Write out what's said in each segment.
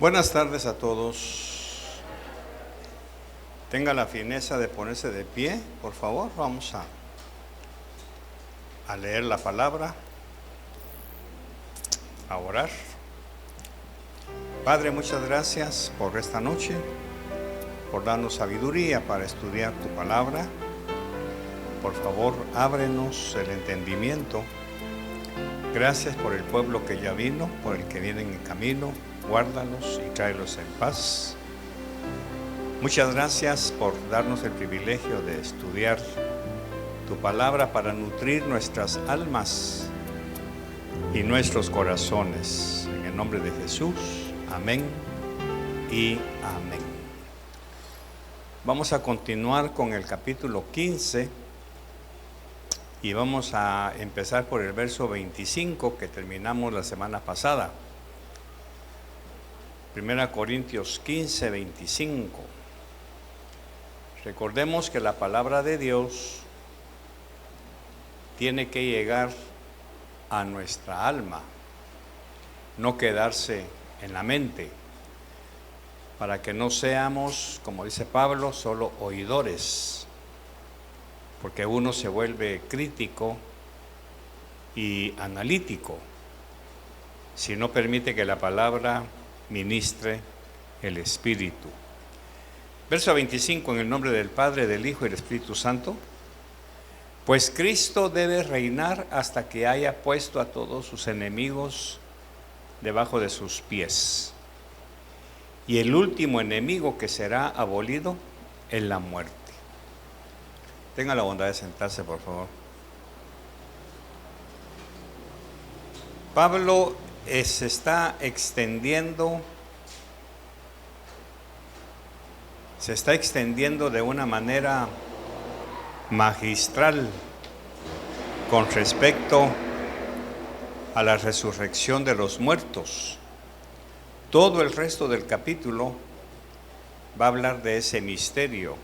Buenas tardes a todos. Tenga la fineza de ponerse de pie, por favor. Vamos a leer la palabra, a orar. Padre, muchas gracias por esta noche, por darnos sabiduría para estudiar tu palabra. Por favor, ábrenos el entendimiento. Gracias por el pueblo que ya vino, por el que viene en camino. Guárdalos y tráelos en paz. Muchas gracias por darnos el privilegio de estudiar tu palabra para nutrir nuestras almas y nuestros corazones. En el nombre de Jesús, amén y amén. Vamos a continuar con el capítulo 15 y vamos a empezar por el verso 25 que terminamos la semana pasada. 1 Corintios 15, 25. Recordemos que la palabra de Dios tiene que llegar a nuestra alma, no quedarse en la mente, para que no seamos, como dice Pablo, solo oidores, porque uno se vuelve crítico y analítico si no permite que la palabra ministre el Espíritu. Verso 25, en el nombre del Padre, del Hijo y del Espíritu Santo. Pues Cristo debe reinar hasta que haya puesto a todos sus enemigos debajo de sus pies. Y el último enemigo que será abolido es la muerte. Tenga la bondad de sentarse, por favor. Pablo se está extendiendo de una manera magistral con respecto a la resurrección de los muertos. Todo el resto del capítulo va a hablar de ese misterio,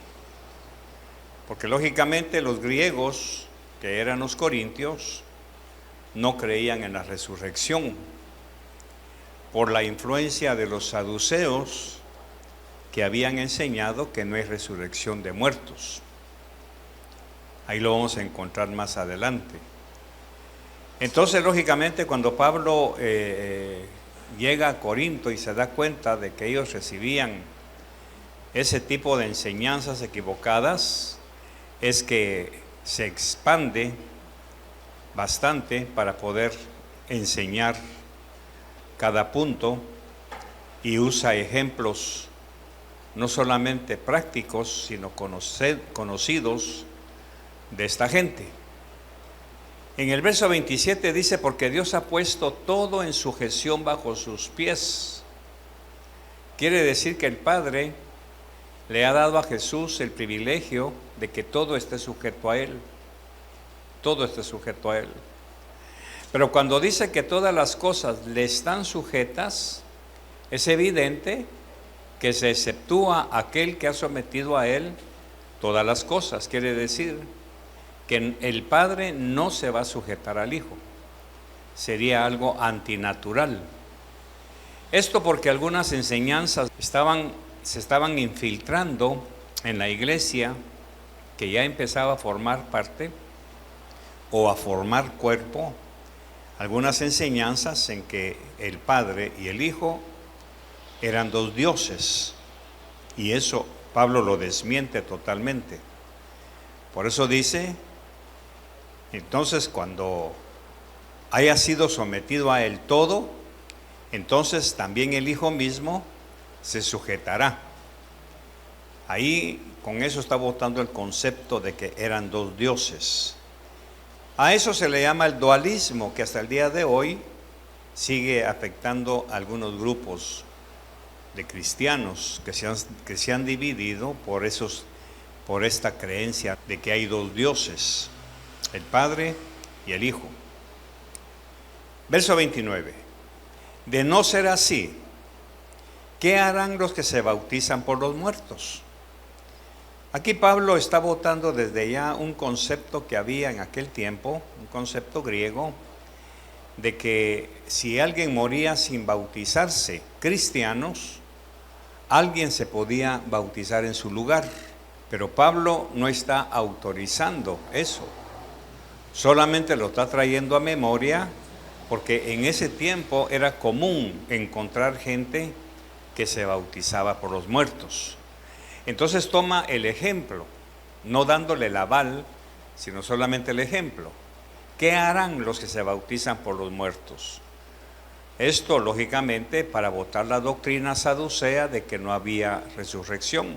porque lógicamente los griegos, que eran los corintios, no creían en la resurrección por la influencia de los saduceos, que habían enseñado que no hay resurrección de muertos. Ahí lo vamos a encontrar más adelante. Entonces, lógicamente, cuando Pablo llega a Corinto y se da cuenta de que ellos recibían ese tipo de enseñanzas equivocadas, es que se expande bastante para poder enseñar cada punto y usa ejemplos no solamente prácticos, sino conocidos de esta gente. En el verso 27 dice: porque Dios ha puesto todo en sujeción bajo sus pies. Quiere decir que el Padre le ha dado a Jesús el privilegio de que todo esté sujeto a Él. Todo esté sujeto a Él. Pero cuando dice que todas las cosas le están sujetas, es evidente que se exceptúa aquel que ha sometido a Él todas las cosas. Quiere decir que el Padre no se va a sujetar al Hijo. Sería algo antinatural. Esto porque algunas enseñanzas se estaban infiltrando en la iglesia, que ya empezaba a formar parte o a formar cuerpo. Algunas enseñanzas en que el Padre y el Hijo eran dos dioses, y eso Pablo lo desmiente totalmente. Por eso dice: entonces cuando haya sido sometido a Él todo, entonces también el Hijo mismo se sujetará. Ahí con eso está botando el concepto de que eran dos dioses. A eso se le llama el dualismo, que hasta el día de hoy sigue afectando a algunos grupos de cristianos que se han dividido por esta creencia de que hay dos dioses, el Padre y el Hijo. Verso 29. De no ser así, ¿qué harán los que se bautizan por los muertos? Aquí Pablo está botando desde ya un concepto que había en aquel tiempo, un concepto griego, de que si alguien moría sin bautizarse, cristianos, alguien se podía bautizar en su lugar. Pero Pablo no está autorizando eso, solamente lo está trayendo a memoria porque en ese tiempo era común encontrar gente que se bautizaba por los muertos. Entonces toma el ejemplo, no dándole el aval, sino solamente el ejemplo. ¿Qué harán los que se bautizan por los muertos? Esto, lógicamente, para botar la doctrina saducea de que no había resurrección.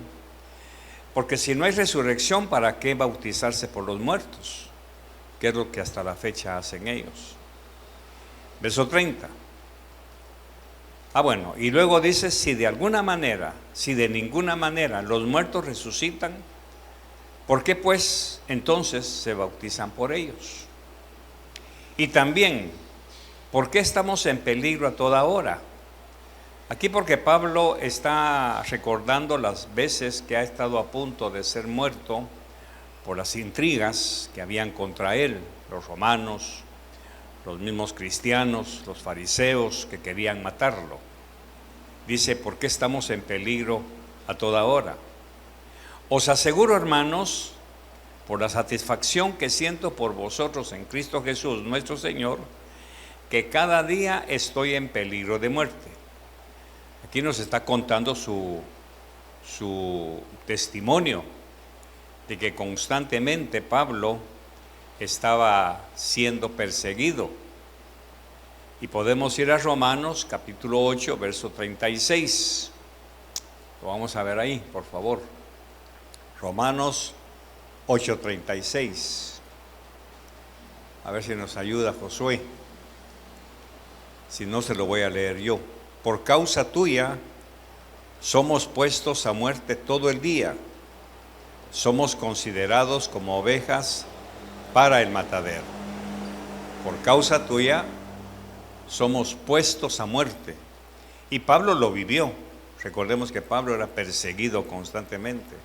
Porque si no hay resurrección, ¿para qué bautizarse por los muertos? Que es lo que hasta la fecha hacen ellos. Verso 30. Bueno, y luego dice, si de alguna manera, si de ninguna manera los muertos resucitan, ¿por qué pues entonces se bautizan por ellos? Y también, ¿por qué estamos en peligro a toda hora? Aquí porque Pablo está recordando las veces que ha estado a punto de ser muerto por las intrigas que habían contra él, los romanos, los mismos cristianos, los fariseos que querían matarlo. Dice, ¿por qué estamos en peligro a toda hora? Os aseguro, hermanos, por la satisfacción que siento por vosotros en Cristo Jesús, nuestro Señor, que cada día estoy en peligro de muerte. Aquí nos está contando su testimonio de que constantemente Pablo estaba siendo perseguido. Y podemos ir a Romanos capítulo 8, verso 36. Lo vamos a ver ahí, por favor. Romanos 8:36. A ver si nos ayuda Josué. Si no, se lo voy a leer yo. Por causa tuya somos puestos a muerte todo el día. Somos considerados como ovejas para el matadero. Por causa tuya somos puestos a muerte. Y Pablo lo vivió. Recordemos que Pablo era perseguido constantemente.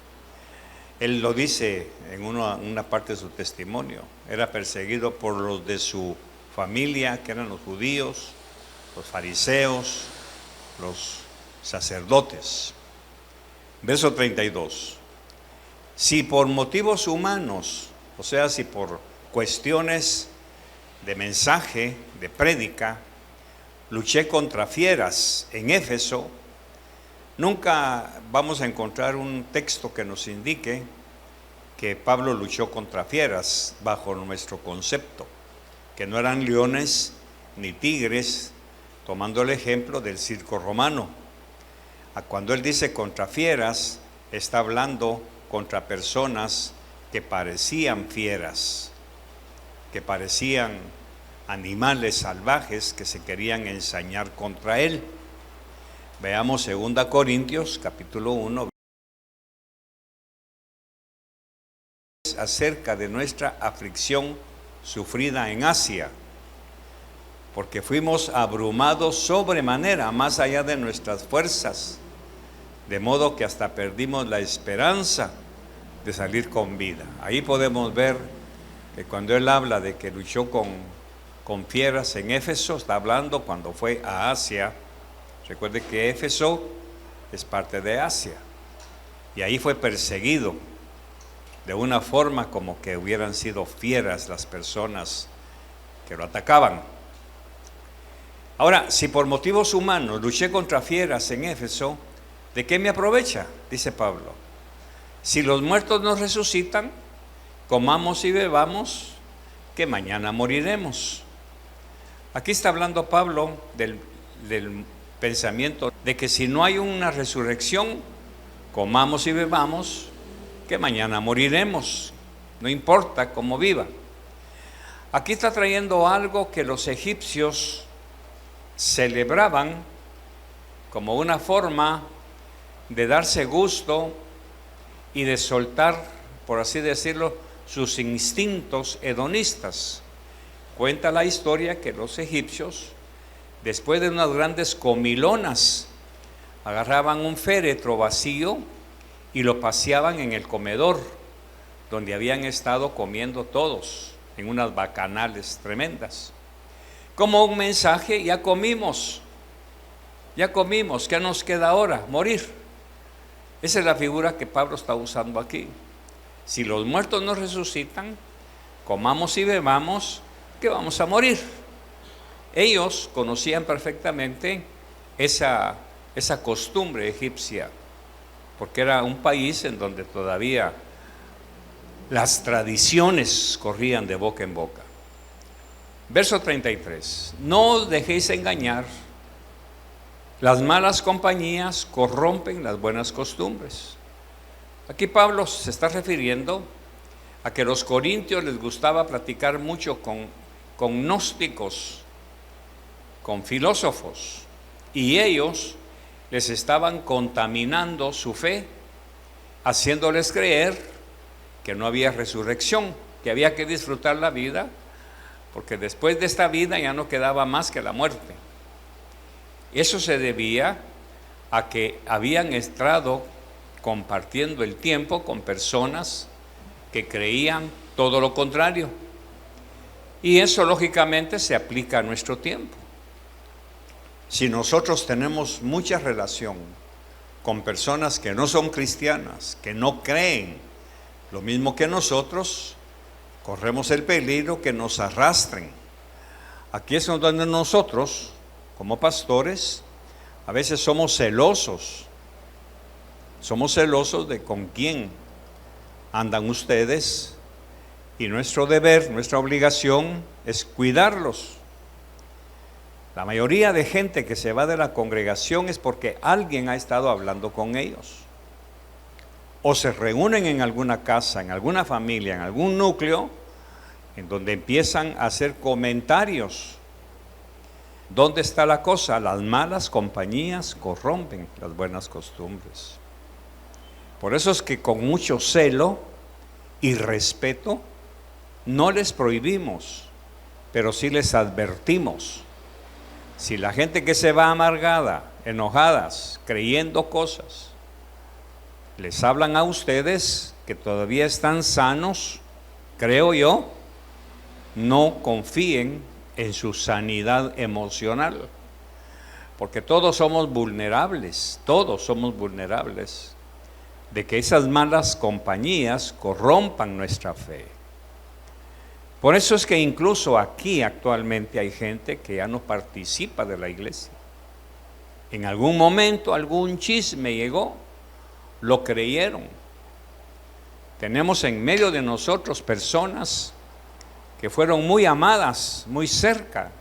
Él lo dice en una parte de su testimonio. Era perseguido por los de su familia, que eran los judíos, los fariseos, los sacerdotes. Verso 32. Si por motivos humanos, o sea, si por cuestiones de mensaje, de prédica, luché contra fieras en Éfeso, nunca vamos a encontrar un texto que nos indique que Pablo luchó contra fieras bajo nuestro concepto, que no eran leones ni tigres, tomando el ejemplo del circo romano. Cuando él dice contra fieras, está hablando contra personas que parecían fieras, que parecían animales salvajes que se querían ensañar contra él. Veamos 2 Corintios capítulo 1, acerca de nuestra aflicción sufrida en Asia, porque fuimos abrumados sobremanera, más allá de nuestras fuerzas, de modo que hasta perdimos la esperanza de salir con vida. Ahí podemos ver que cuando él habla de que luchó con fieras en Éfeso, está hablando cuando fue a Asia. Recuerde que Éfeso es parte de Asia, y ahí fue perseguido de una forma como que hubieran sido fieras las personas que lo atacaban. Ahora, si por motivos humanos luché contra fieras en Éfeso, ¿de qué me aprovecha? Dice Pablo. Si los muertos nos resucitan, comamos y bebamos, que mañana moriremos. Aquí está hablando Pablo del pensamiento de que si no hay una resurrección, comamos y bebamos, que mañana moriremos, no importa cómo viva. Aquí está trayendo algo que los egipcios celebraban como una forma de darse gusto y de soltar, por así decirlo, sus instintos hedonistas. Cuenta la historia que los egipcios, después de unas grandes comilonas, agarraban un féretro vacío y lo paseaban en el comedor, donde habían estado comiendo todos, en unas bacanales tremendas. como un mensaje: ya comimos, ¿qué nos queda ahora? Morir. Esa es la figura que Pablo está usando aquí. Si los muertos no resucitan, comamos y bebamos, que vamos a morir. Ellos conocían perfectamente esa costumbre egipcia, porque era un país en donde todavía las tradiciones corrían de boca en boca. Verso 33: no os dejéis engañar, las malas compañías corrompen las buenas costumbres. Aquí Pablo se está refiriendo a que los corintios les gustaba platicar mucho con gnósticos, con filósofos, y ellos les estaban contaminando su fe, haciéndoles creer que no había resurrección, que había que disfrutar la vida, porque después de esta vida ya no quedaba más que la muerte. Eso se debía a que habían estado compartiendo el tiempo con personas que creían todo lo contrario. Y eso lógicamente se aplica a nuestro tiempo. Si nosotros tenemos mucha relación con personas que no son cristianas, que no creen lo mismo que nosotros, corremos el peligro que nos arrastren. Aquí es donde nosotros, como pastores, a veces somos celosos de con quién andan ustedes, y nuestro deber, nuestra obligación es cuidarlos. La mayoría de gente que se va de la congregación es porque alguien ha estado hablando con ellos, o se reúnen en alguna casa, en alguna familia, en algún núcleo, en donde empiezan a hacer comentarios. ¿Dónde está la cosa? Las malas compañías corrompen las buenas costumbres. Por eso es que con mucho celo y respeto no les prohibimos, pero sí les advertimos. Si la gente que se va amargada, enojadas, creyendo cosas, les hablan a ustedes que todavía están sanos, creo yo, no confíen en su sanidad emocional, porque todos somos vulnerables de que esas malas compañías corrompan nuestra fe. Por eso es que incluso aquí actualmente hay gente que ya no participa de la iglesia. En algún momento algún chisme llegó, lo creyeron. Tenemos en medio de nosotros personas que fueron muy amadas, muy cerca,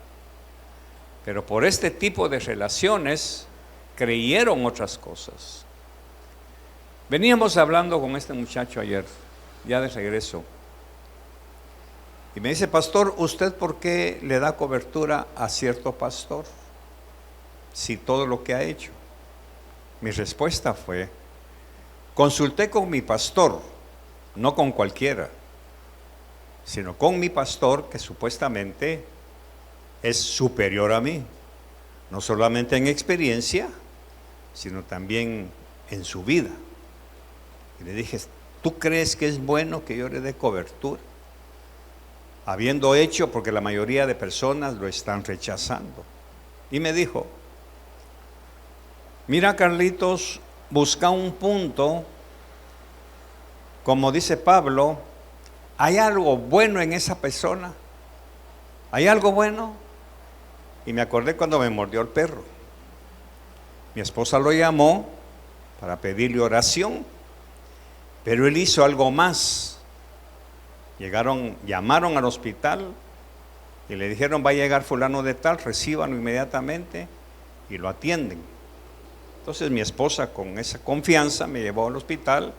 pero por este tipo de relaciones creyeron otras cosas. Veníamos hablando con este muchacho ayer, ya de regreso, y me dice: pastor, ¿usted por qué le da cobertura a cierto pastor si todo lo que ha hecho? Mi respuesta fue: consulté con mi pastor, no con cualquiera, sino con mi pastor, que supuestamente es superior a mí, no solamente en experiencia, sino también en su vida. Y le dije: ¿tú crees que es bueno que yo le dé cobertura? Habiendo hecho, porque la mayoría de personas lo están rechazando. Y me dijo: mira, Carlitos, busca un punto, como dice Pablo, ¿hay algo bueno en esa persona? ¿Hay algo bueno? Y me acordé cuando me mordió el perro. Mi esposa lo llamó para pedirle oración, pero él hizo algo más. Llamaron al hospital y le dijeron: va a llegar fulano de tal, recíbanlo inmediatamente, y lo atienden. Entonces mi esposa, con esa confianza, me llevó al hospital.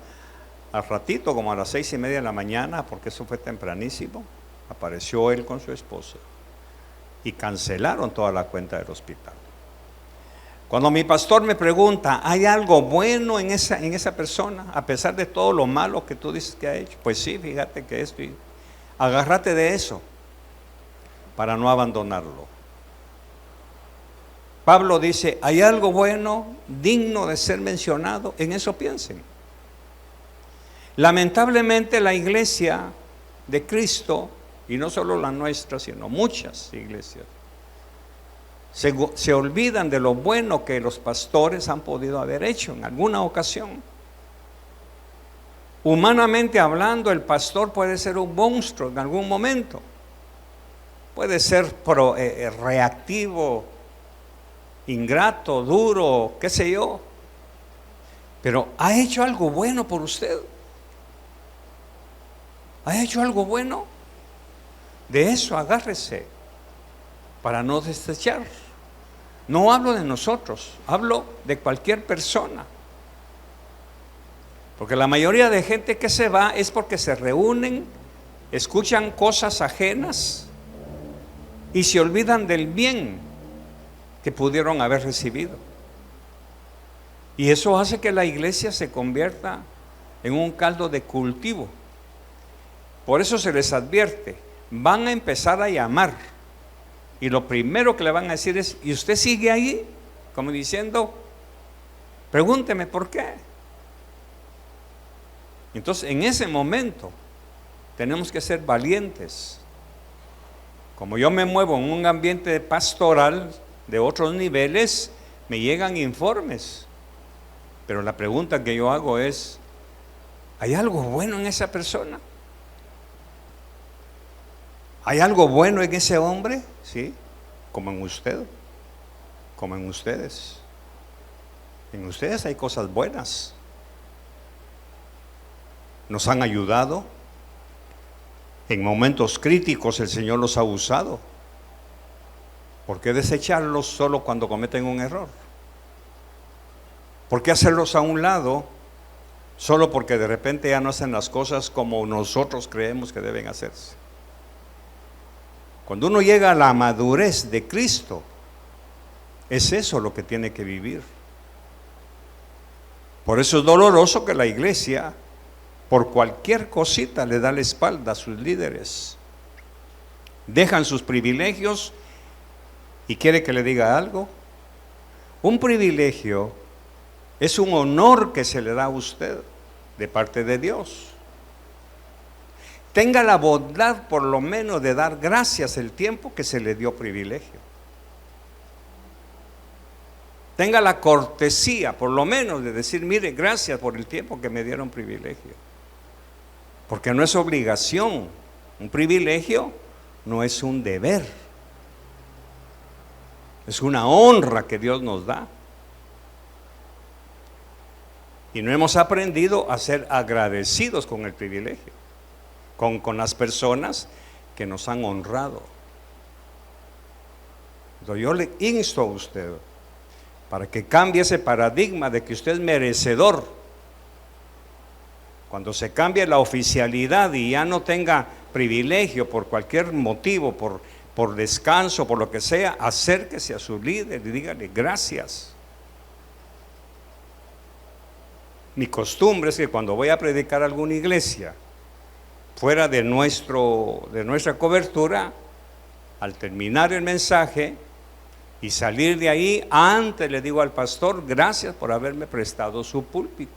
Al ratito, como a las 6:30 de la mañana, porque eso fue tempranísimo, apareció él con su esposa y cancelaron toda la cuenta del hospital. Cuando mi pastor me pregunta: ¿hay algo bueno en esa persona, a pesar de todo lo malo que tú dices que ha hecho? Pues sí, fíjate que esto, y agárrate de eso para no abandonarlo. Pablo dice: ¿hay algo bueno, digno de ser mencionado? En eso piensen. Lamentablemente la iglesia de Cristo, y no solo la nuestra, sino muchas iglesias, Se olvidan de lo bueno que los pastores han podido haber hecho en alguna ocasión. Humanamente hablando, el pastor puede ser un monstruo en algún momento. Puede ser reactivo, ingrato, duro, qué sé yo. Pero ha hecho algo bueno por usted. ¿Ha hecho algo bueno? De eso agárrese para no desechar. No hablo de nosotros, hablo de cualquier persona. Porque la mayoría de gente que se va es porque se reúnen, escuchan cosas ajenas y se olvidan del bien que pudieron haber recibido. Y eso hace que la iglesia se convierta en un caldo de cultivo. Por eso se les advierte, van a empezar a llamar. Y lo primero que le van a decir es, ¿y usted sigue ahí? Como diciendo, pregúnteme por qué. Entonces, en ese momento, tenemos que ser valientes. Como yo me muevo en un ambiente pastoral de otros niveles, me llegan informes. Pero la pregunta que yo hago es, ¿hay algo bueno en esa persona? ¿Hay algo bueno en ese hombre? Sí, como en usted, como en ustedes. En ustedes hay cosas buenas. Nos han ayudado. En momentos críticos el Señor los ha usado. ¿Por qué desecharlos solo cuando cometen un error? ¿Por qué hacerlos a un lado solo porque de repente ya no hacen las cosas como nosotros creemos que deben hacerse? Cuando uno llega a la madurez de Cristo, es eso lo que tiene que vivir. Por eso es doloroso que la iglesia, por cualquier cosita, le da la espalda a sus líderes. Dejan sus privilegios y quiere que le diga algo. Un privilegio es un honor que se le da a usted de parte de Dios. Tenga la bondad por lo menos de dar gracias el tiempo que se le dio privilegio. Tenga la cortesía por lo menos de decir, mire, gracias por el tiempo que me dieron privilegio. Porque no es obligación. Un privilegio no es un deber. Es una honra que Dios nos da. Y no hemos aprendido a ser agradecidos con el privilegio. Con las personas que nos han honrado. Entonces yo le insto a usted para que cambie ese paradigma de que usted es merecedor. Cuando se cambie la oficialidad y ya no tenga privilegio por cualquier motivo, por descanso, por lo que sea, acérquese a su líder y dígale gracias. Mi costumbre es que cuando voy a predicar a alguna iglesia fuera de nuestra cobertura, al terminar el mensaje y salir de ahí, antes le digo al pastor, gracias por haberme prestado su púlpito.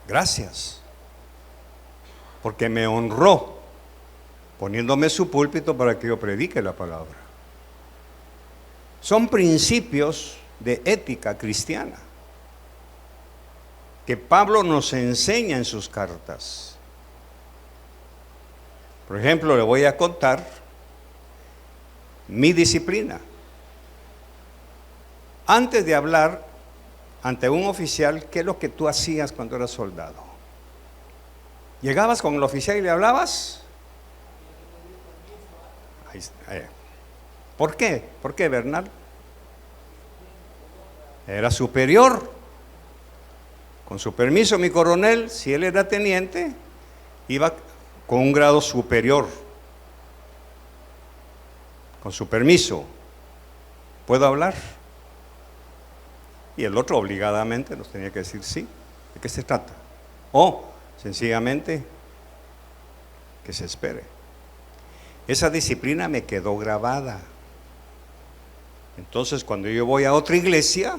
Gracias, porque me honró poniéndome su púlpito para que yo predique la palabra. Son principios de ética cristiana que Pablo nos enseña en sus cartas. Por ejemplo, le voy a contar mi disciplina. Antes de hablar ante un oficial, ¿qué es lo que tú hacías cuando eras soldado? ¿Llegabas con el oficial y le hablabas? ¿Por qué? ¿Por qué, Bernal? Era superior. Con su permiso, mi coronel, si él era teniente, iba con un grado superior. Con su permiso, ¿puedo hablar? Y el otro obligadamente nos tenía que decir sí. ¿De qué se trata? O sencillamente que se espere. Esa disciplina me quedó grabada. Entonces, cuando yo voy a otra iglesia,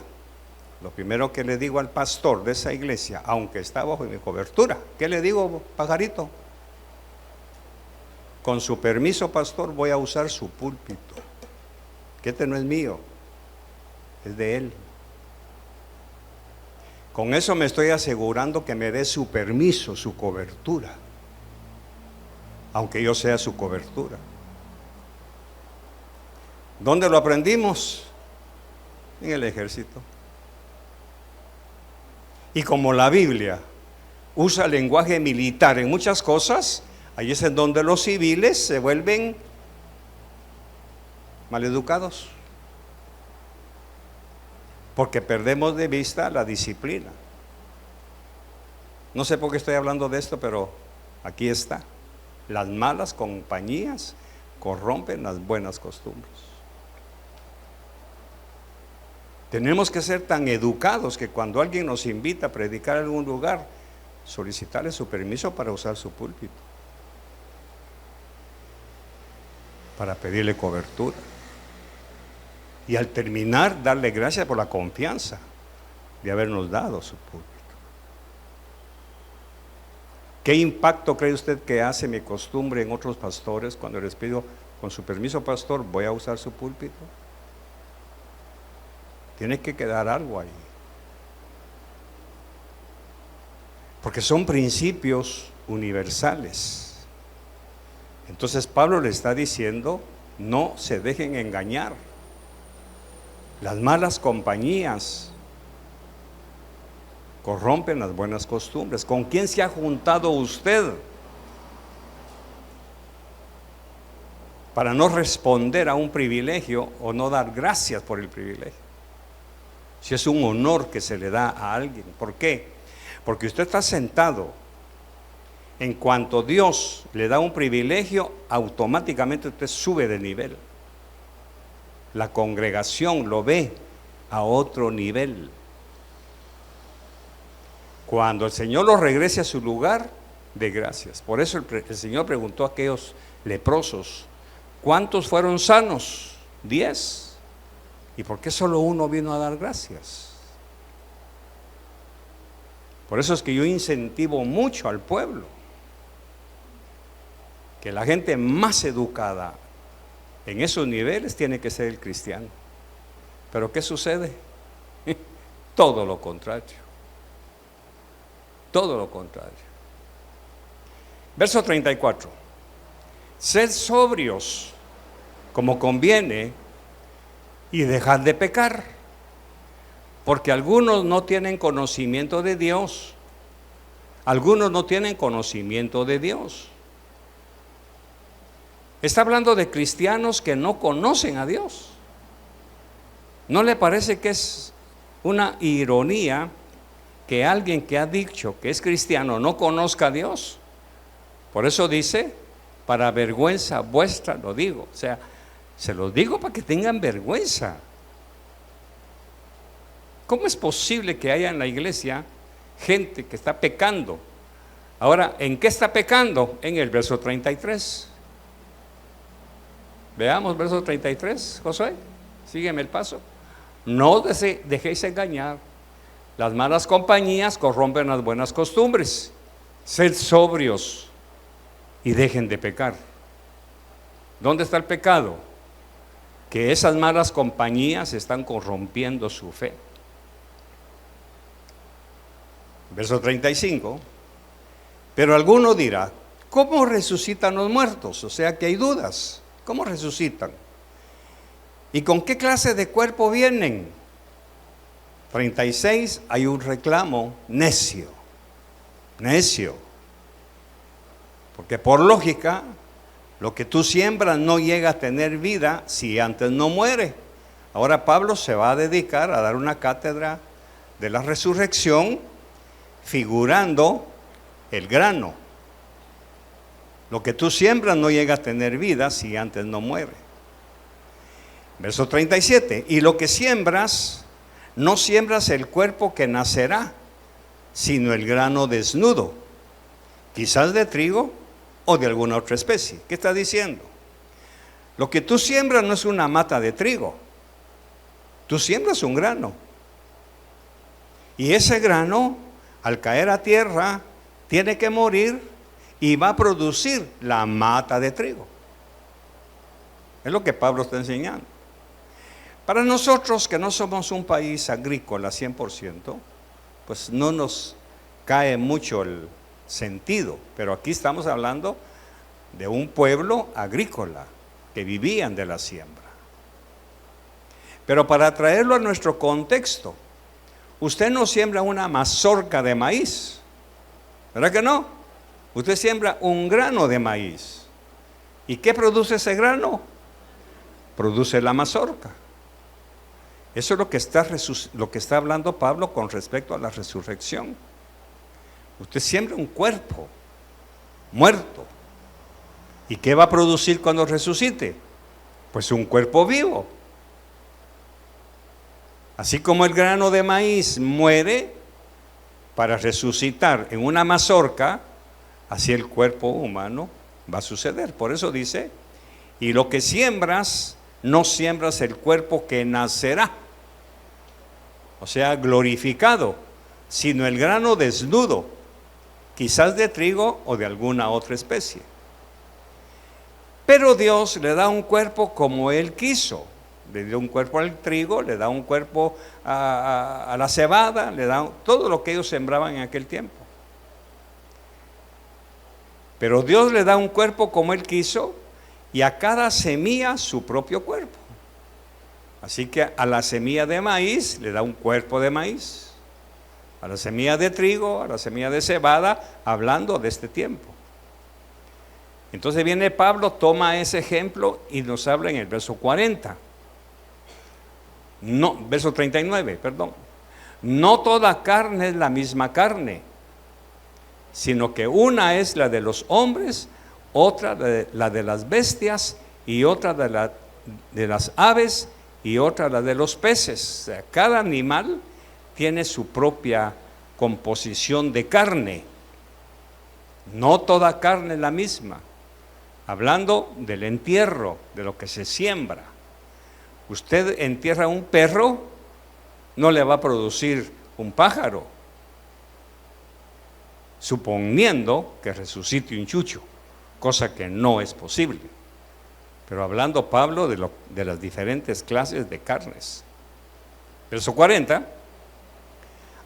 lo primero que le digo al pastor de esa iglesia, aunque está bajo mi cobertura, ¿qué le digo, pajarito? Con su permiso, pastor, voy a usar su púlpito. que este no es mío, es de Él. Con eso me estoy asegurando que me dé su permiso, su cobertura, aunque yo sea su cobertura. ¿Dónde lo aprendimos? En el ejército. Y como la Biblia usa lenguaje militar en muchas cosas, ahí es en donde los civiles se vuelven maleducados, porque perdemos de vista la disciplina. No sé por qué estoy hablando de esto, pero aquí está. Las malas compañías corrompen las buenas costumbres. Tenemos que ser tan educados que cuando alguien nos invita a predicar en algún lugar, solicitarle su permiso para usar su púlpito, para pedirle cobertura. Y al terminar, darle gracias por la confianza de habernos dado su púlpito. ¿Qué impacto cree usted que hace mi costumbre en otros pastores cuando les pido, con su permiso, pastor, voy a usar su púlpito? Tiene que quedar algo ahí. Porque son principios universales. Entonces Pablo le está diciendo, no se dejen engañar. Las malas compañías corrompen las buenas costumbres. ¿Con quién se ha juntado usted para no responder a un privilegio o no dar gracias por el privilegio? Si es un honor que se le da a alguien. ¿Por qué? Porque usted está sentado. En cuanto Dios le da un privilegio, automáticamente usted sube de nivel. La congregación lo ve a otro nivel. Cuando el Señor lo regrese a su lugar, de gracias. Por eso el Señor preguntó a aquellos leprosos, ¿cuántos fueron sanos? 10. ¿Y por qué solo uno vino a dar gracias? Por eso es que yo incentivo mucho al pueblo, que la gente más educada en esos niveles tiene que ser el cristiano. Pero ¿qué sucede? Todo lo contrario. Todo lo contrario. Verso 34. Sed sobrios como conviene y dejad de pecar, porque algunos no tienen conocimiento de Dios. Algunos no tienen conocimiento de Dios. Está hablando de cristianos que no conocen a Dios. ¿No le parece que es una ironía que alguien que ha dicho que es cristiano no conozca a Dios? Por eso dice, para vergüenza vuestra lo digo. O sea, se los digo para que tengan vergüenza. ¿Cómo es posible que haya en la iglesia gente que está pecando? Ahora, ¿en qué está pecando? En el verso 33. Veamos verso 33, Josué, sígueme el paso. No dejéis engañar, las malas compañías corrompen las buenas costumbres. Sed sobrios y dejen de pecar. ¿Dónde está el pecado? Que esas malas compañías están corrompiendo su fe. Verso 35. Pero alguno dirá, ¿cómo resucitan los muertos? O sea que hay dudas. ¿Cómo resucitan? ¿Y con qué clase de cuerpo vienen? 36, hay un reclamo necio. Necio. Porque por lógica, lo que tú siembras no llega a tener vida si antes no muere. Ahora Pablo se va a dedicar a dar una cátedra de la resurrección, figurando el grano. Lo que tú siembras no llega a tener vida si antes no muere. Verso 37. Y lo que siembras, no siembras el cuerpo que nacerá, sino el grano desnudo, quizás de trigo o de alguna otra especie. ¿Qué está diciendo? Lo que tú siembras no es una mata de trigo. Tú siembras un grano. Y ese grano, al caer a tierra, tiene que morir y va a producir la mata de trigo. Es lo que Pablo está enseñando. Para nosotros que no somos un país agrícola 100%, pues no nos cae mucho el sentido, pero aquí estamos hablando de un pueblo agrícola que vivían de la siembra. Pero para traerlo a nuestro contexto, usted no siembra una mazorca de maíz, ¿verdad que no? Usted siembra un grano de maíz. ¿Y qué produce ese grano? Produce la mazorca. Eso es lo que está hablando Pablo con respecto a la resurrección. Usted siembra un cuerpo muerto. ¿Y qué va a producir cuando resucite? Pues un cuerpo vivo. Así como el grano de maíz muere para resucitar en una mazorca, así el cuerpo humano va a suceder. Por eso dice, y lo que siembras, no siembras el cuerpo que nacerá, o sea, glorificado, sino el grano desnudo, quizás de trigo o de alguna otra especie. Pero Dios le da un cuerpo como Él quiso. Le dio un cuerpo al trigo, le da un cuerpo a la cebada, le da todo lo que ellos sembraban en aquel tiempo. Pero Dios le da un cuerpo como Él quiso y a cada semilla su propio cuerpo. Así que a la semilla de maíz le da un cuerpo de maíz, a la semilla de trigo, a la semilla de cebada, hablando de este tiempo. Entonces viene Pablo, toma ese ejemplo y nos habla en el verso 40. No, verso 39, perdón. No toda carne es la misma carne, sino que una es la de los hombres, otra la de las bestias, y otra de las aves, y otra la de los peces. O sea, cada animal tiene su propia composición de carne. No toda carne es la misma. Hablando del entierro, de lo que se siembra. Usted entierra un perro, no le va a producir un pájaro, suponiendo que resucite un chucho, cosa que no es posible. Pero hablando Pablo de las diferentes clases de carnes. Verso 40,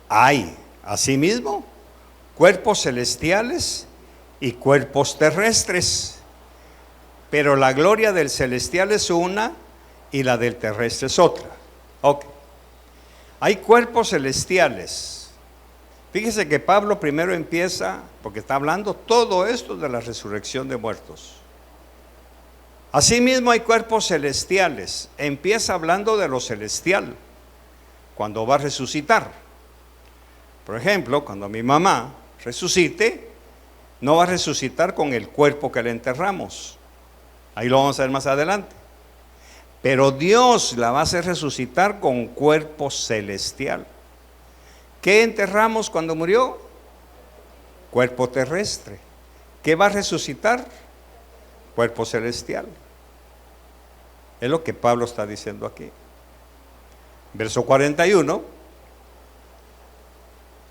hay asimismo cuerpos celestiales y cuerpos terrestres, pero la gloria del celestial es una y la del terrestre es otra. Ok. Hay cuerpos celestiales. Fíjese que Pablo primero empieza, porque está hablando todo esto de la resurrección de muertos. Asimismo hay cuerpos celestiales. Empieza hablando de lo celestial, cuando va a resucitar. Por ejemplo, cuando mi mamá resucite, no va a resucitar con el cuerpo que le enterramos. Ahí lo vamos a ver más adelante. Pero Dios la va a hacer resucitar con cuerpo celestial. ¿Qué enterramos cuando murió? Cuerpo terrestre. ¿Qué va a resucitar? Cuerpo celestial. Es lo que Pablo está diciendo aquí. Verso 41.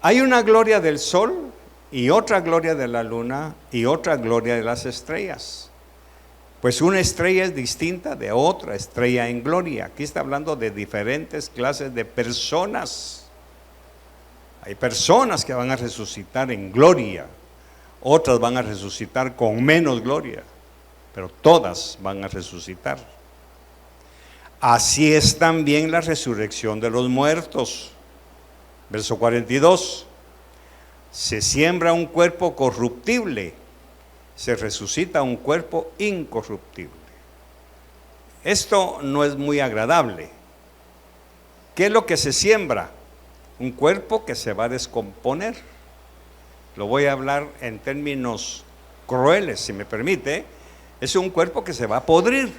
Hay una gloria del sol y otra gloria de la luna y otra gloria de las estrellas. Pues una estrella es distinta de otra estrella en gloria. Aquí está hablando de diferentes clases de personas. Hay personas que van a resucitar en gloria, otras van a resucitar con menos gloria, pero todas van a resucitar. Así es también la resurrección de los muertos. Verso 42. Se siembra un cuerpo corruptible, se resucita un cuerpo incorruptible. Esto no es muy agradable. ¿Qué es lo que se siembra? Un cuerpo que se va a descomponer. Lo voy a hablar en términos crueles, si me permite. Es un cuerpo que se va a podrir.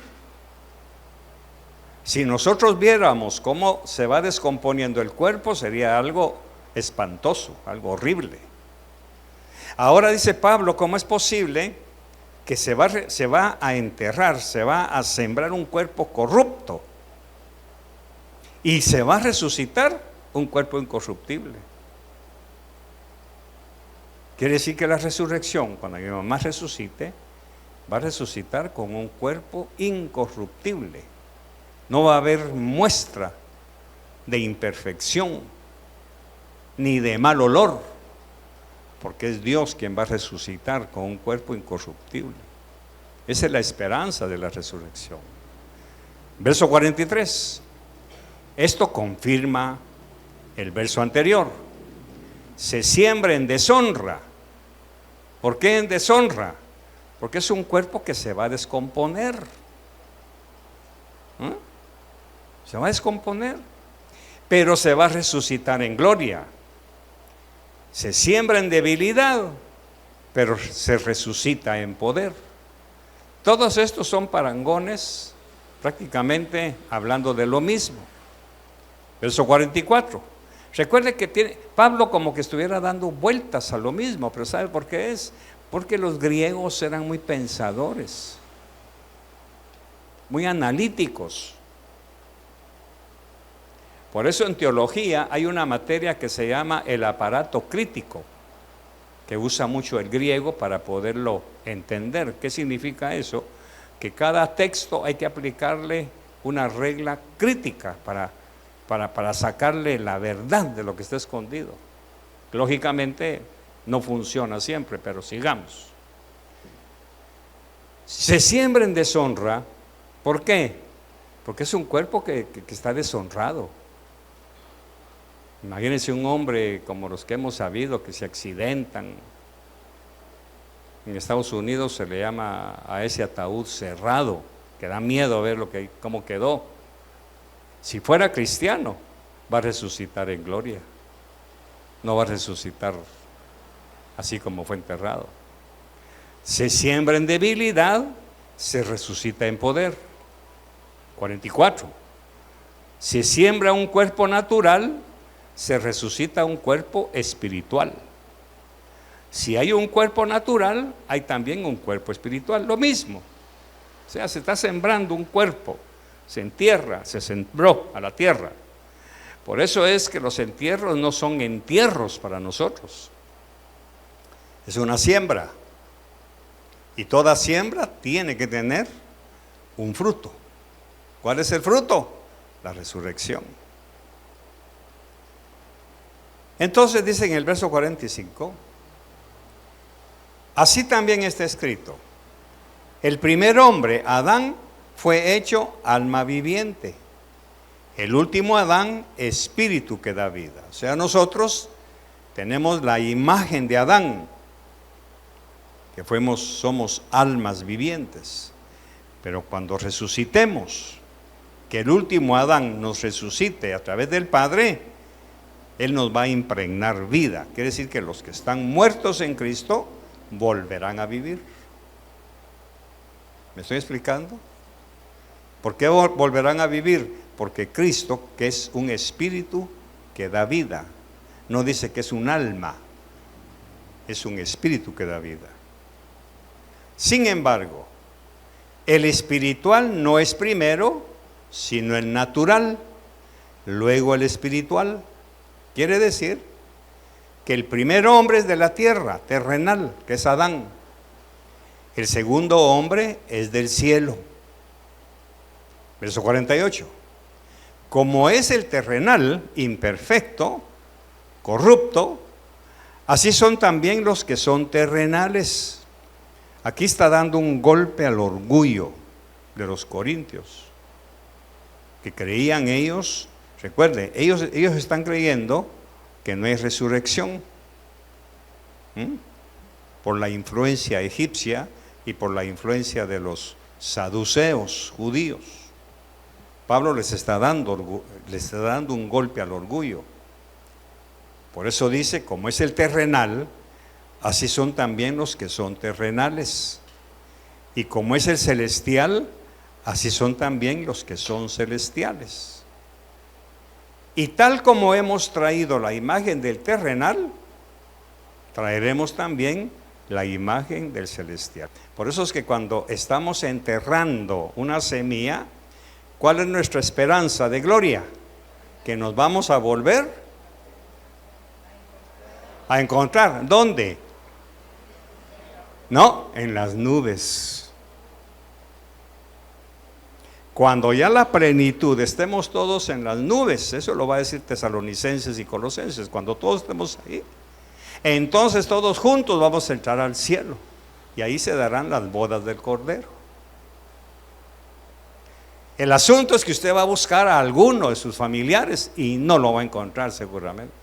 Si nosotros viéramos cómo se va descomponiendo el cuerpo, sería algo espantoso, algo horrible. Ahora dice Pablo, ¿cómo es posible que se va a enterrar, se va a sembrar un cuerpo corrupto y se va a resucitar un cuerpo incorruptible? Quiere decir que la resurrección, cuando mi mamá resucite, va a resucitar con un cuerpo incorruptible. No va a haber muestra de imperfección ni de mal olor, porque es Dios quien va a resucitar con un cuerpo incorruptible. Esa es la esperanza de la resurrección. Verso 43. Esto confirma el verso anterior. Se siembra en deshonra. ¿Por qué en deshonra? Porque es un cuerpo que se va a descomponer. Se va a descomponer, pero se va a resucitar en gloria. Se siembra en debilidad, pero se resucita en poder. Todos estos son parangones, prácticamente hablando de lo mismo. Verso 44. Recuerde que Pablo como que estuviera dando vueltas a lo mismo, pero ¿sabe por qué es? Porque los griegos eran muy pensadores, muy analíticos. Por eso en teología hay una materia que se llama el aparato crítico, que usa mucho el griego para poderlo entender. ¿Qué significa eso? Que cada texto hay que aplicarle una regla crítica para sacarle la verdad de lo que está escondido. Lógicamente no funciona siempre, pero sigamos. Se siembra en deshonra. ¿Por qué? Porque es un cuerpo que está deshonrado. Imagínense un hombre como los que hemos sabido que se accidentan. En Estados Unidos se le llama a ese ataúd cerrado, que da miedo ver cómo quedó. Si fuera cristiano, va a resucitar en gloria. No va a resucitar así como fue enterrado. Se siembra en debilidad, se resucita en poder. 44. Se siembra un cuerpo natural, se resucita un cuerpo espiritual. Si hay un cuerpo natural, hay también un cuerpo espiritual, lo mismo. O sea, se está sembrando un cuerpo, se entierra, se sembró a la tierra. Por eso es que los entierros no son entierros para nosotros. Es una siembra. Y toda siembra tiene que tener un fruto. ¿Cuál es el fruto? La resurrección. Entonces dice en el verso 45, así también está escrito, el primer hombre, Adán, fue hecho alma viviente. El último Adán, espíritu que da vida. O sea, nosotros tenemos la imagen de Adán, que somos almas vivientes. Pero cuando resucitemos, que el último Adán nos resucite a través del Padre, Él nos va a impregnar vida. Quiere decir que los que están muertos en Cristo volverán a vivir. ¿Me estoy explicando? ¿Por qué volverán a vivir? Porque Cristo, que es un espíritu que da vida, no dice que es un alma, es un espíritu que da vida. Sin embargo, el espiritual no es primero, sino el natural, luego el espiritual. Quiere decir que el primer hombre es de la tierra, terrenal, que es Adán. El segundo hombre es del cielo. Verso 48. Como es el terrenal, imperfecto, corrupto, así son también los que son terrenales. Aquí está dando un golpe al orgullo de los corintios, que creían ellos, recuerden, ellos están creyendo que no hay resurrección, por la influencia egipcia y por la influencia de los saduceos judíos. Pablo les está dando un golpe al orgullo. Por eso dice, como es el terrenal, así son también los que son terrenales. Y como es el celestial, así son también los que son celestiales. Y tal como hemos traído la imagen del terrenal, traeremos también la imagen del celestial. Por eso es que cuando estamos enterrando una semilla, ¿cuál es nuestra esperanza de gloria? Que nos vamos a volver a encontrar. ¿Dónde? No, en las nubes. Cuando ya la plenitud estemos todos en las nubes, eso lo va a decir Tesalonicenses y Colosenses, cuando todos estemos ahí, entonces todos juntos vamos a entrar al cielo y ahí se darán las bodas del Cordero. El asunto es que usted va a buscar a alguno de sus familiares y no lo va a encontrar seguramente.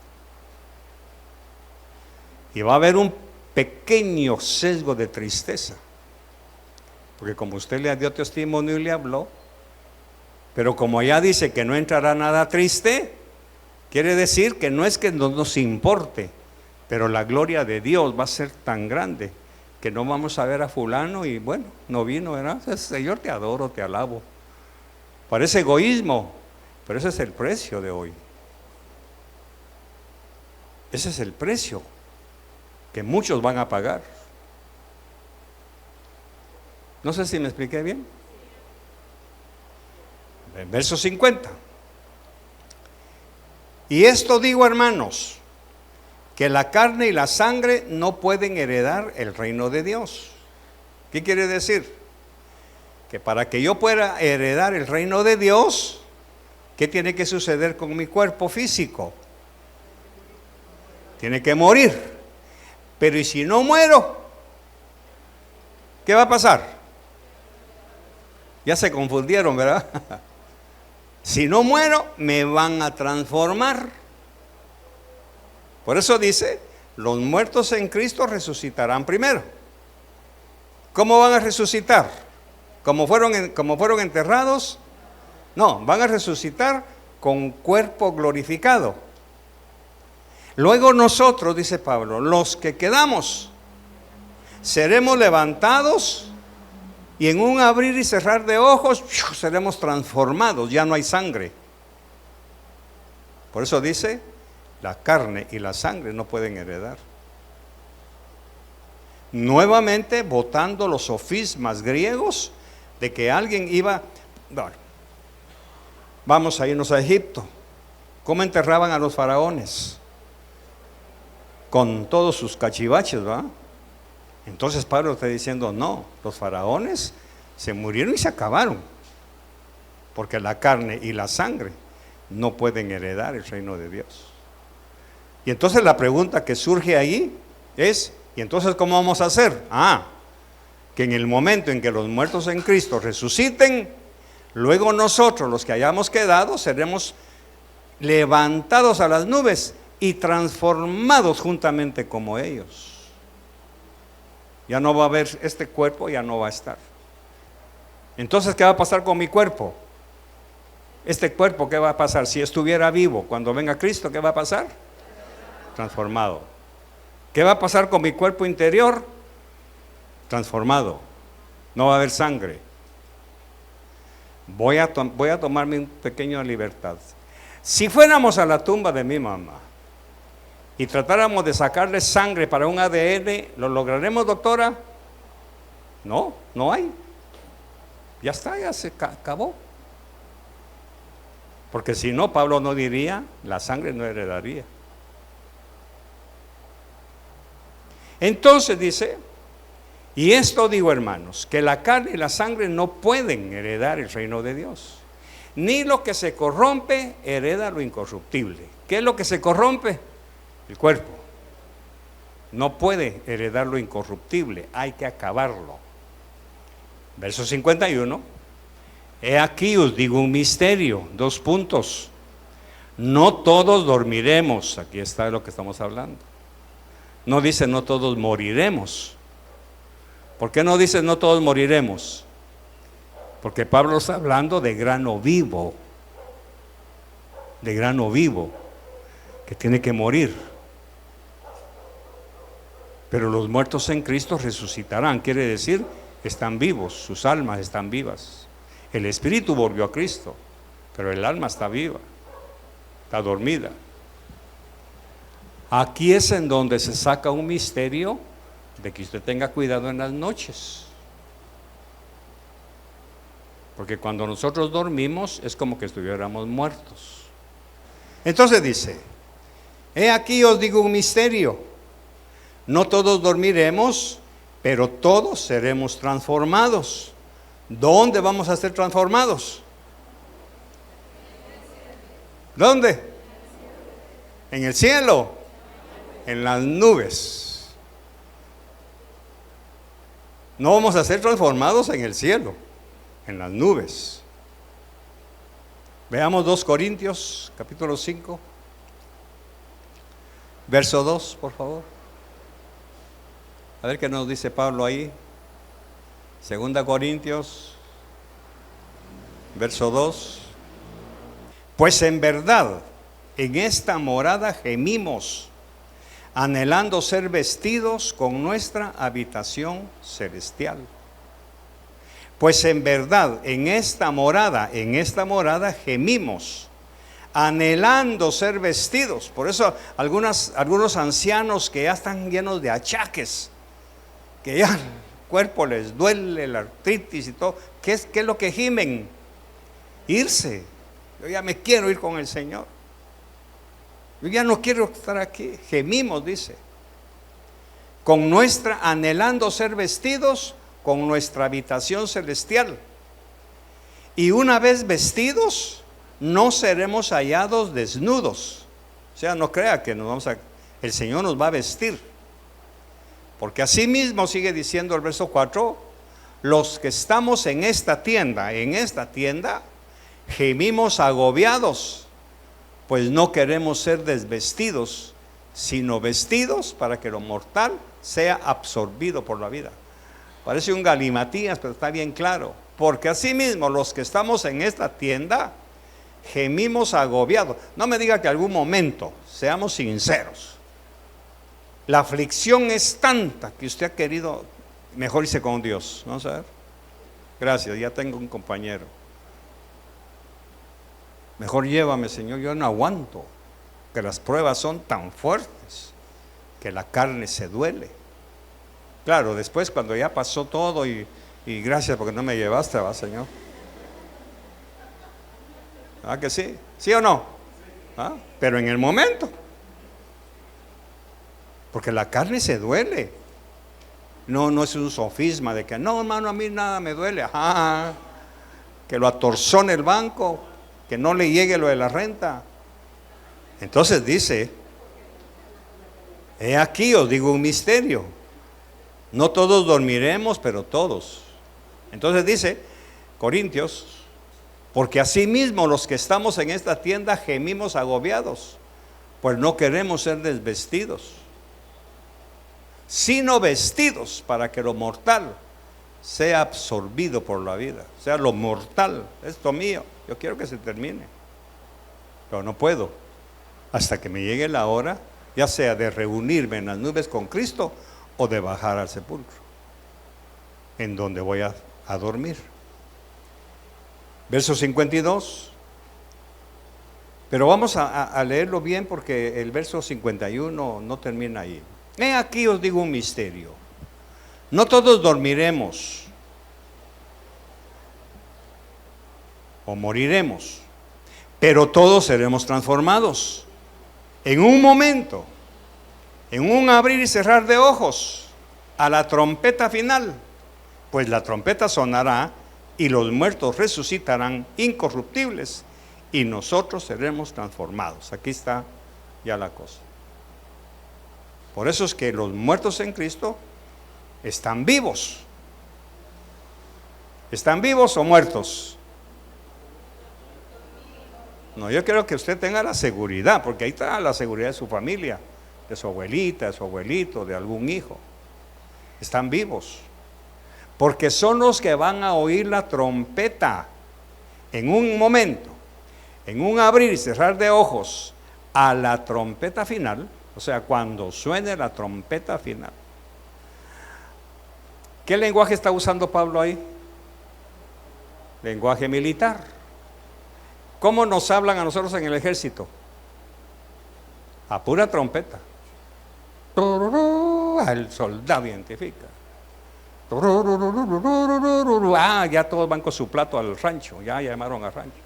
Y va a haber un pequeño sesgo de tristeza, porque como usted le dio testimonio y le habló, pero como ya dice que no entrará nada triste, quiere decir que no es que no nos importe, pero la gloria de Dios va a ser tan grande que no vamos a ver a fulano y bueno, no vino, ¿verdad? Señor, te adoro, te alabo. Parece egoísmo, pero ese es el precio de hoy. Ese es el precio que muchos van a pagar. No sé si me expliqué bien. En verso 50. Y esto digo, hermanos, que la carne y la sangre no pueden heredar el reino de Dios. ¿Qué quiere decir? Que para que yo pueda heredar el reino de Dios, ¿qué tiene que suceder con mi cuerpo físico? Tiene que morir. Pero ¿y si no muero? ¿Qué va a pasar? Ya se confundieron, ¿verdad? Si no muero, me van a transformar. Por eso dice, los muertos en Cristo resucitarán primero. ¿Cómo van a resucitar? ¿Como fueron enterrados? No, van a resucitar con cuerpo glorificado. Luego nosotros, dice Pablo, los que quedamos, seremos levantados y en un abrir y cerrar de ojos seremos transformados, ya no hay sangre. Por eso dice, la carne y la sangre no pueden heredar. Nuevamente votando los sofismas griegos de que alguien iba, bueno, vamos a irnos a Egipto. ¿Cómo enterraban a los faraones? Con todos sus cachivaches, ¿va? Entonces Pablo está diciendo, no, los faraones se murieron y se acabaron, porque la carne y la sangre no pueden heredar el reino de Dios. Y entonces la pregunta que surge ahí es, ¿y entonces cómo vamos a hacer? Que en el momento en que los muertos en Cristo resuciten, luego nosotros, los que hayamos quedado, seremos levantados a las nubes y transformados juntamente como ellos. Ya no va a haber este cuerpo, ya no va a estar. Entonces, ¿qué va a pasar con mi cuerpo? Este cuerpo, ¿qué va a pasar? Si estuviera vivo, cuando venga Cristo, ¿qué va a pasar? Transformado. ¿Qué va a pasar con mi cuerpo interior? Transformado. No va a haber sangre. Voy a tomarme un pequeño libertad. Si fuéramos a la tumba de mi mamá y tratáramos de sacarle sangre para un ADN, ¿lo lograremos, doctora? No, no hay. Ya está, ya se acabó. Porque si no, Pablo no diría, la sangre no heredaría. Entonces dice, y esto digo, hermanos, que la carne y la sangre no pueden heredar el reino de Dios. Ni lo que se corrompe hereda lo incorruptible. ¿Qué es lo que se corrompe? El cuerpo. No puede heredar lo incorruptible, hay que acabarlo. Verso 51. He aquí os digo un misterio, 2 puntos. No todos dormiremos, aquí está lo que estamos hablando. No dice no todos moriremos. ¿Por qué no dice no todos moriremos? Porque Pablo está hablando de grano vivo, que tiene que morir. Pero los muertos en Cristo resucitarán, quiere decir, están vivos, sus almas están vivas. El espíritu volvió a Cristo, pero el alma está viva, está dormida. Aquí es en donde se saca un misterio de que usted tenga cuidado en las noches. Porque cuando nosotros dormimos es como que estuviéramos muertos. Entonces dice, he aquí os digo un misterio. No todos dormiremos, pero todos seremos transformados. ¿Dónde vamos a ser transformados? ¿Dónde? En el cielo, en las nubes. No vamos a ser transformados en el cielo, en las nubes. Veamos 2 Corintios, capítulo 5, verso 2, por favor. A ver qué nos dice Pablo ahí. 2 Corintios, verso 2. Pues en verdad, en esta morada gemimos, anhelando ser vestidos con nuestra habitación celestial. Pues en verdad, en esta morada gemimos, anhelando ser vestidos. Por eso algunos ancianos que ya están llenos de achaques, que ya el cuerpo les duele, la artritis y todo, ¿qué es lo que gimen? Irse. Yo ya me quiero ir con el Señor. Yo ya no quiero estar aquí. Gemimos, dice. Anhelando ser vestidos con nuestra habitación celestial. Y una vez vestidos, no seremos hallados desnudos. O sea, no crea que el Señor nos va a vestir. Porque así mismo sigue diciendo el verso 4, los que estamos en esta tienda, gemimos agobiados, pues no queremos ser desvestidos, sino vestidos para que lo mortal sea absorbido por la vida. Parece un galimatías, pero está bien claro. Porque así mismo los que estamos en esta tienda, gemimos agobiados. No me diga que algún momento, seamos sinceros, la aflicción es tanta que usted ha querido mejor irse con Dios. Vamos a ver. Gracias, ya tengo un compañero. Mejor llévame, Señor, yo no aguanto, que las pruebas son tan fuertes que la carne se duele. Claro, después cuando ya pasó todo y gracias porque no me llevaste, va, Señor. ¿Ah, que sí? ¿Sí o no? ¿Ah? Pero en el momento, porque la carne se duele. No es un sofisma de que no, hermano, a mí nada me duele. Ajá, que lo atorzone el banco, que no le llegue lo de la renta. Entonces dice, he aquí os digo un misterio, no todos dormiremos, pero todos. Entonces dice Corintios, porque asimismo los que estamos en esta tienda gemimos agobiados, pues no queremos ser desvestidos, sino vestidos para que lo mortal sea absorbido por la vida. O sea, lo mortal, esto mío, yo quiero que se termine, pero no puedo hasta que me llegue la hora, ya sea de reunirme en las nubes con Cristo o de bajar al sepulcro, en donde voy a dormir. Verso 52. Pero vamos a leerlo bien porque el verso 51 no termina ahí. He aquí os digo un misterio. No todos dormiremos o moriremos, pero todos seremos transformados. En un momento, en un abrir y cerrar de ojos, a la trompeta final, pues la trompeta sonará y los muertos resucitarán incorruptibles y nosotros seremos transformados. Aquí está ya la cosa. Por eso es que los muertos en Cristo están vivos. ¿Están vivos o muertos? No, yo quiero que usted tenga la seguridad, porque ahí está la seguridad de su familia, de su abuelita, de su abuelito, de algún hijo. Están vivos, porque son los que van a oír la trompeta en un momento, en un abrir y cerrar de ojos, a la trompeta final. O sea, cuando suene la trompeta final. ¿Qué lenguaje está usando Pablo ahí? Lenguaje militar. ¿Cómo nos hablan a nosotros en el ejército? A pura trompeta. El soldado identifica. Ya todos van con su plato al rancho. Ya llamaron al rancho.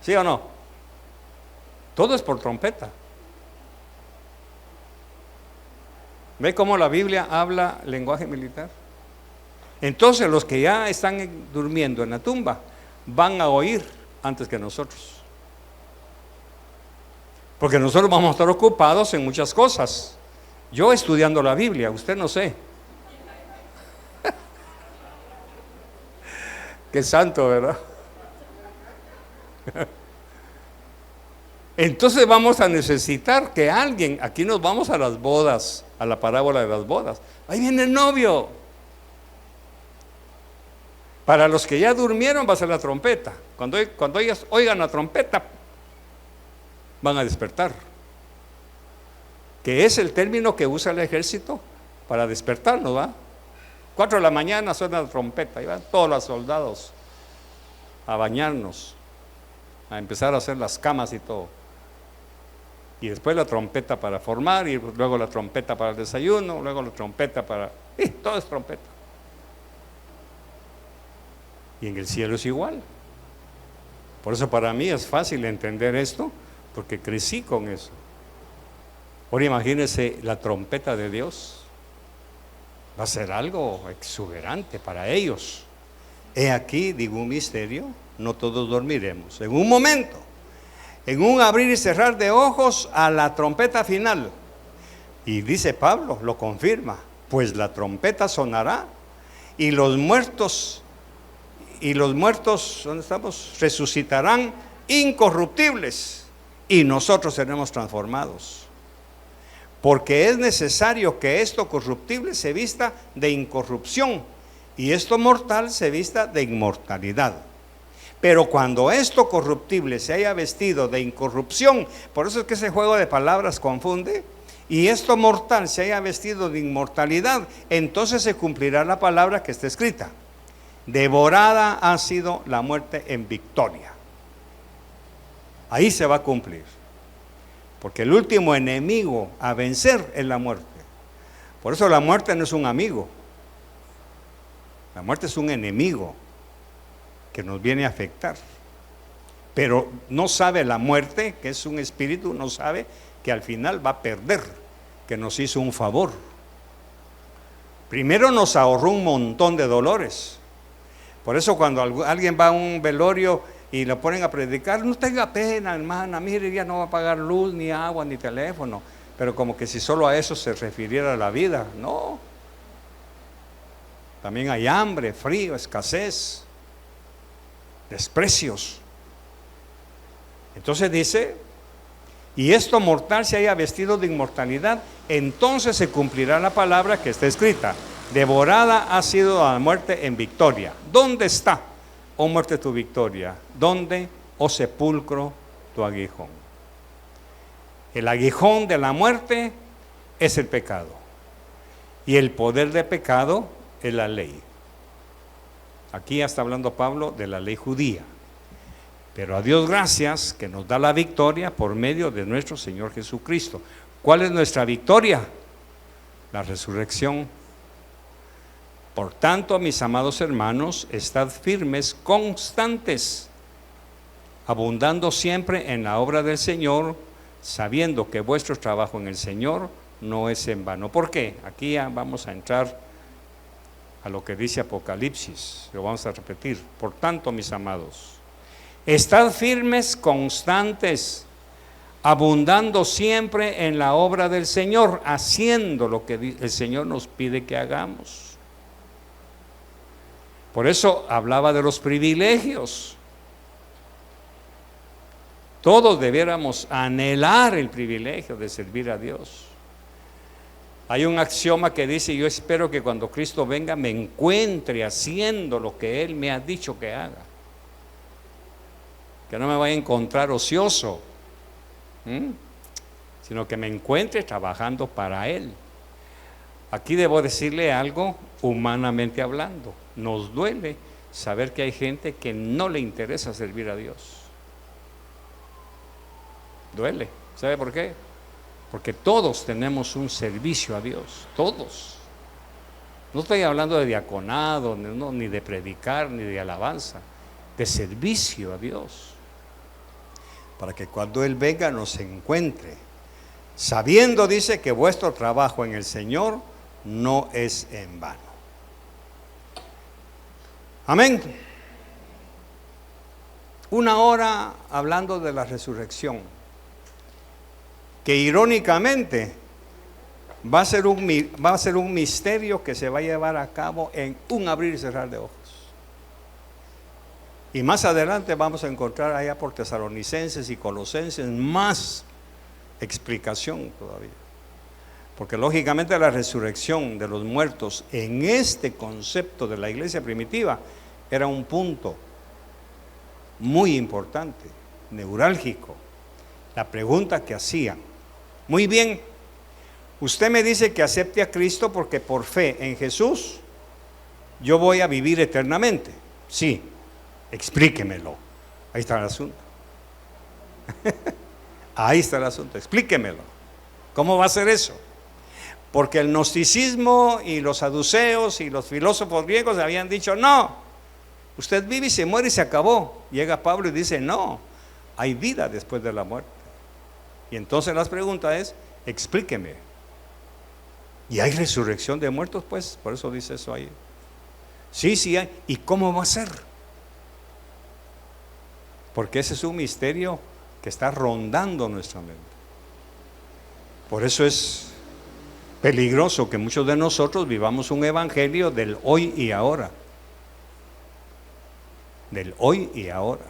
¿Sí o no? Todo es por trompeta. ¿Ve cómo la Biblia habla lenguaje militar? Entonces los que ya están durmiendo en la tumba van a oír antes que nosotros. Porque nosotros vamos a estar ocupados en muchas cosas. Yo estudiando la Biblia, usted no sé. Qué santo, ¿verdad? Entonces vamos a necesitar que alguien, aquí nos vamos a las bodas, a la parábola de las bodas. Ahí viene el novio. Para los que ya durmieron va a ser la trompeta. Cuando ellos oigan la trompeta, van a despertar. Que es el término que usa el ejército para despertarnos, ¿va? 4 de la mañana suena la trompeta, y van todos los soldados a bañarnos, a empezar a hacer las camas y todo. Y después la trompeta para formar, y luego la trompeta para el desayuno, luego la trompeta para... todo es trompeta. Y en el cielo es igual. Por eso para mí es fácil entender esto, porque crecí con eso. Ahora imagínense la trompeta de Dios. Va a ser algo exuberante para ellos. He aquí, digo, un misterio, no todos dormiremos. En un momento, en un abrir y cerrar de ojos, a la trompeta final. Y dice Pablo, lo confirma, pues la trompeta sonará y los muertos, ¿dónde estamos? Resucitarán incorruptibles y nosotros seremos transformados. Porque es necesario que esto corruptible se vista de incorrupción y esto mortal se vista de inmortalidad. Pero cuando esto corruptible se haya vestido de incorrupción, por eso es que ese juego de palabras confunde, y esto mortal se haya vestido de inmortalidad, entonces se cumplirá la palabra que está escrita: devorada ha sido la muerte en victoria. Ahí se va a cumplir. Porque el último enemigo a vencer es la muerte. Por eso la muerte no es un amigo. La muerte es un enemigo que nos viene a afectar. Pero no sabe la muerte, que es un espíritu, no sabe que al final va a perder, que nos hizo un favor. Primero nos ahorró un montón de dolores. Por eso cuando alguien va a un velorio y lo ponen a predicar, no tenga pena, hermana, mire, ya no va a pagar luz, ni agua, ni teléfono. Pero como que si solo a eso se refiriera la vida. No. También hay hambre, frío, escasez, desprecios. Entonces dice, y esto mortal se haya vestido de inmortalidad, entonces se cumplirá la palabra que está escrita: devorada ha sido la muerte en victoria. ¿Dónde está, oh muerte, tu victoria? ¿Dónde, oh sepulcro, tu aguijón? El aguijón de la muerte es el pecado. Y el poder de pecado es la ley. Aquí ya está hablando Pablo de la ley judía. Pero a Dios gracias que nos da la victoria por medio de nuestro Señor Jesucristo. ¿Cuál es nuestra victoria? La resurrección. Por tanto, mis amados hermanos, estad firmes, constantes, abundando siempre en la obra del Señor, sabiendo que vuestro trabajo en el Señor no es en vano. ¿Por qué? Aquí ya vamos a entrar a lo que dice Apocalipsis, lo vamos a repetir. Por tanto, mis amados, estad firmes, constantes, abundando siempre en la obra del Señor, haciendo lo que el Señor nos pide que hagamos. Por eso hablaba de los privilegios. Todos debiéramos anhelar el privilegio de servir a Dios. Hay un axioma que dice: yo espero que cuando Cristo venga me encuentre haciendo lo que Él me ha dicho que haga. Que no me vaya a encontrar ocioso, sino que me encuentre trabajando para Él. Aquí debo decirle algo, humanamente hablando. Nos duele saber que hay gente que no le interesa servir a Dios. Duele. ¿Sabe por qué? Porque todos tenemos un servicio a Dios, todos. No estoy hablando de diaconado, ni de predicar, ni de alabanza, de servicio a Dios. Para que cuando Él venga nos encuentre, sabiendo, dice, que vuestro trabajo en el Señor no es en vano. Amén. Una hora hablando de la resurrección. que irónicamente va a ser un misterio que se va a llevar a cabo en un abrir y cerrar de ojos. Y más adelante vamos a encontrar allá por Tesalonicenses y Colosenses más explicación todavía. Porque lógicamente la resurrección de los muertos en este concepto de la iglesia primitiva era un punto muy importante, neurálgico. La pregunta que hacían: muy bien, usted me dice que acepte a Cristo porque por fe en Jesús yo voy a vivir eternamente. Sí, explíquemelo. Ahí está el asunto. Ahí está el asunto, explíquemelo. ¿Cómo va a ser eso? Porque el gnosticismo y los saduceos y los filósofos griegos habían dicho: no, usted vive y se muere y se acabó. Llega Pablo y dice: no, hay vida después de la muerte. Y entonces la pregunta es: explíqueme. ¿Y hay resurrección de muertos? Pues por eso dice eso ahí. Sí, sí hay. ¿Y cómo va a ser? Porque ese es un misterio que está rondando nuestra mente. Por eso es peligroso que muchos de nosotros vivamos un evangelio del hoy y ahora. Del hoy y ahora.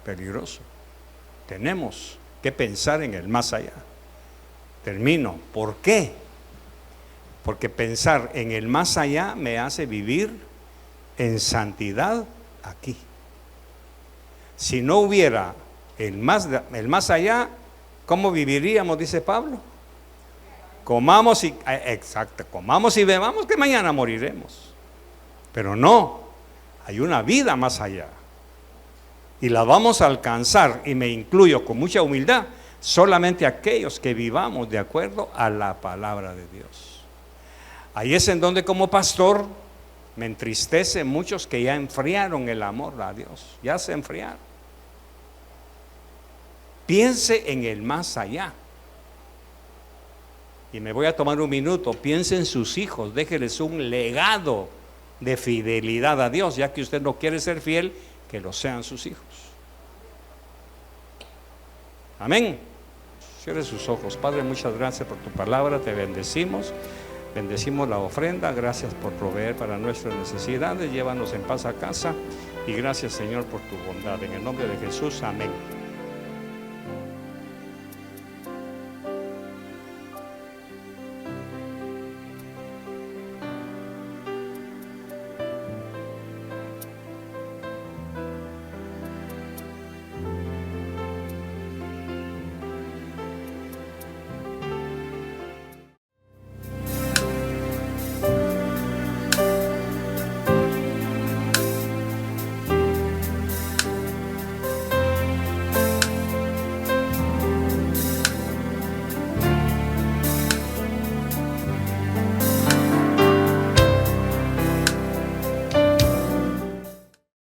Peligroso. Tenemos que pensar en el más allá. Termino. ¿Por qué? Porque pensar en el más allá me hace vivir en santidad aquí. Si no hubiera el más allá, ¿cómo viviríamos? Dice Pablo. Comamos y bebamos, que mañana moriremos. Pero no, hay una vida más allá. Y la vamos a alcanzar, y me incluyo con mucha humildad, solamente aquellos que vivamos de acuerdo a la palabra de Dios. Ahí es en donde como pastor me entristece muchos que ya enfriaron el amor a Dios, ya se enfriaron. Piense en el más allá. Y me voy a tomar un minuto. Piense en sus hijos, déjeles un legado de fidelidad a Dios, ya que usted no quiere ser fiel, que lo sean sus hijos. Amén. Cierre sus ojos. Padre, muchas gracias por tu palabra, te bendecimos. Bendecimos la ofrenda, gracias por proveer para nuestras necesidades, llévanos en paz a casa y gracias, Señor, por tu bondad. En el nombre de Jesús, amén.